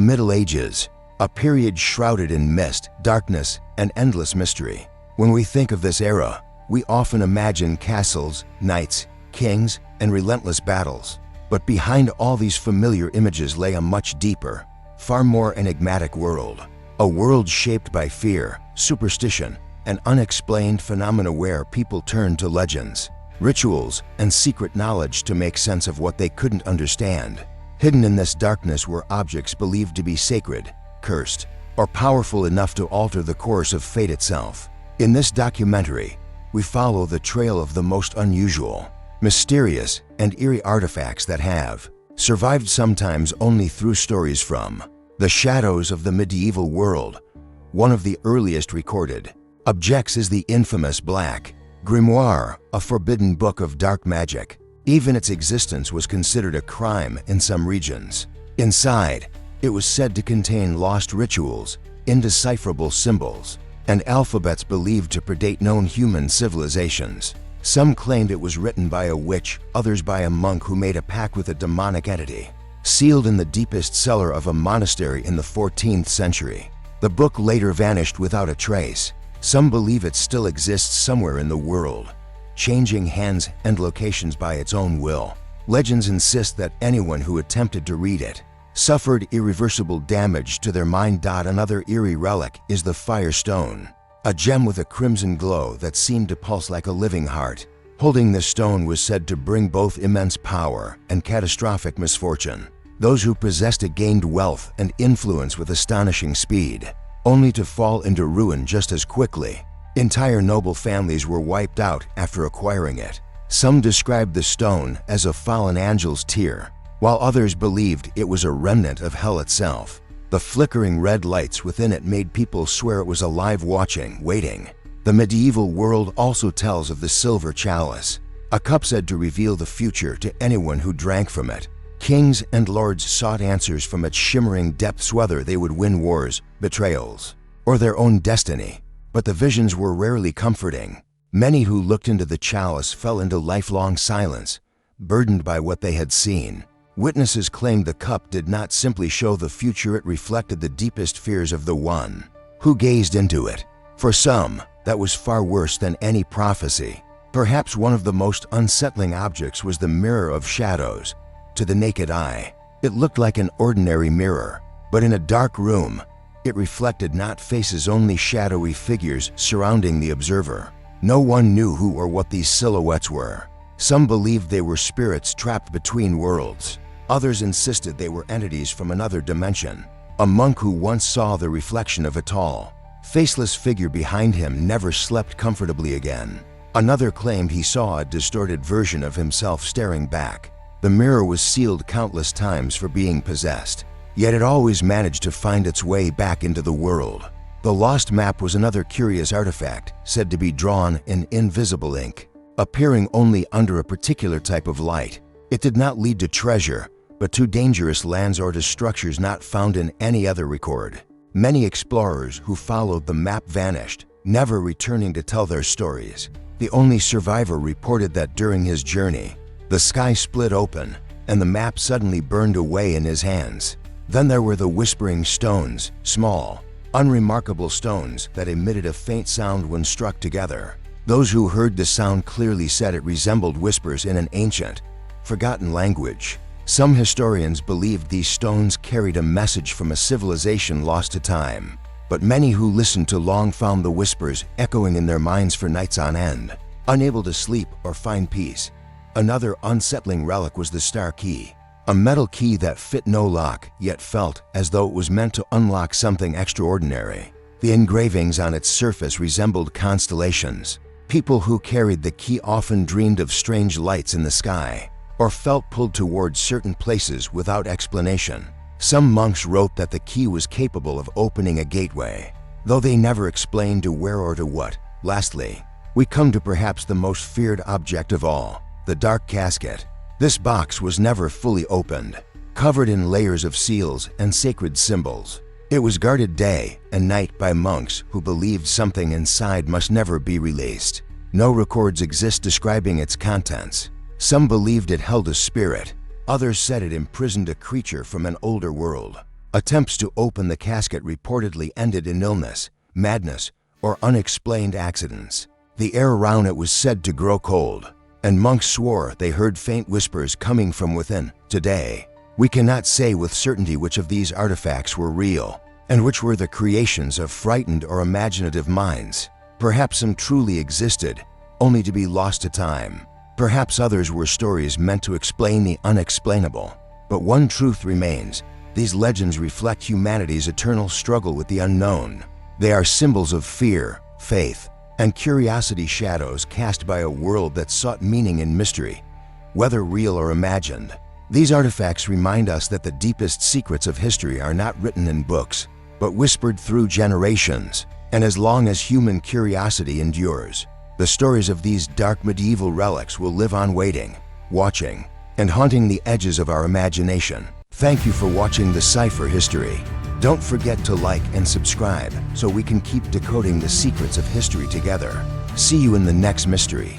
Middle Ages, a period shrouded in mist, darkness, and endless mystery. When we think of this era, we often imagine castles, knights, kings, and relentless battles. But behind all these familiar images lay a much deeper, far more enigmatic world. A world shaped by fear, superstition, and unexplained phenomena where people turned to legends, rituals, and secret knowledge to make sense of what they couldn't understand. Hidden in this darkness were objects believed to be sacred, cursed, or powerful enough to alter the course of fate itself. In this documentary, we follow the trail of the most unusual, mysterious, and eerie artifacts that have survived, sometimes only through stories from the shadows of the medieval world. One of the earliest recorded objects is the infamous Black Grimoire, a forbidden book of dark magic. Even its existence was considered a crime in some regions. Inside, it was said to contain lost rituals, indecipherable symbols, and alphabets believed to predate known human civilizations. Some claimed it was written by a witch, others by a monk who made a pact with a demonic entity. Sealed in the deepest cellar of a monastery in the 14th century, the book later vanished without a trace. Some believe it still exists somewhere in the world, changing hands and locations by its own will. Legends insist that anyone who attempted to read it suffered irreversible damage to their mind. Another eerie relic is the Fire Stone, a gem with a crimson glow that seemed to pulse like a living heart. Holding this stone was said to bring both immense power and catastrophic misfortune. Those who possessed it gained wealth and influence with astonishing speed, only to fall into ruin just as quickly. Entire noble families were wiped out after acquiring it. Some described the stone as a fallen angel's tear, while others believed it was a remnant of hell itself. The flickering red lights within it made people swear it was alive, watching, waiting. The medieval world also tells of the silver chalice, a cup said to reveal the future to anyone who drank from it. Kings and lords sought answers from its shimmering depths, whether they would win wars, betrayals, or their own destiny. But the visions were rarely comforting. Many who looked into the chalice fell into lifelong silence, burdened by what they had seen. Witnesses claimed the cup did not simply show the future, it reflected the deepest fears of the one who gazed into it. For some, that was far worse than any prophecy. Perhaps one of the most unsettling objects was the Mirror of Shadows. To the naked eye, it looked like an ordinary mirror, but in a dark room, it reflected not faces, only shadowy figures surrounding the observer. No one knew who or what these silhouettes were. Some believed they were spirits trapped between worlds. Others insisted they were entities from another dimension. A monk who once saw the reflection of a tall, faceless figure behind him never slept comfortably again. Another claimed he saw a distorted version of himself staring back. The mirror was sealed countless times for being possessed, yet it always managed to find its way back into the world. The lost map was another curious artifact, said to be drawn in invisible ink, appearing only under a particular type of light. It did not lead to treasure, but to dangerous lands or to structures not found in any other record. Many explorers who followed the map vanished, never returning to tell their stories. The only survivor reported that during his journey, the sky split open and the map suddenly burned away in his hands. Then there were the whispering stones, small, unremarkable stones that emitted a faint sound when struck together. Those who heard the sound clearly said it resembled whispers in an ancient, forgotten language. Some historians believed these stones carried a message from a civilization lost to time, but many who listened too long found the whispers echoing in their minds for nights on end, unable to sleep or find peace. Another unsettling relic was the Star Key, a metal key that fit no lock, yet felt as though it was meant to unlock something extraordinary. The engravings on its surface resembled constellations. People who carried the key often dreamed of strange lights in the sky, or felt pulled towards certain places without explanation. Some monks wrote that the key was capable of opening a gateway, though they never explained to where or to what. Lastly, we come to perhaps the most feared object of all, the Dark Casket. This box was never fully opened, covered in layers of seals and sacred symbols. It was guarded day and night by monks who believed something inside must never be released. No records exist describing its contents. Some believed it held a spirit, others said it imprisoned a creature from an older world. Attempts to open the casket reportedly ended in illness, madness, or unexplained accidents. The air around it was said to grow cold, and monks swore they heard faint whispers coming from within. Today, we cannot say with certainty which of these artifacts were real, and which were the creations of frightened or imaginative minds. Perhaps some truly existed, only to be lost to time. Perhaps others were stories meant to explain the unexplainable. But one truth remains: these legends reflect humanity's eternal struggle with the unknown. They are symbols of fear, faith, and curiosity, shadows cast by a world that sought meaning in mystery, whether real or imagined. These artifacts remind us that the deepest secrets of history are not written in books, but whispered through generations. And as long as human curiosity endures, the stories of these dark medieval relics will live on, waiting, watching, and haunting the edges of our imagination. Thank you for watching the Cipher History. Don't forget to like and subscribe so we can keep decoding the secrets of history together. See you in the next mystery.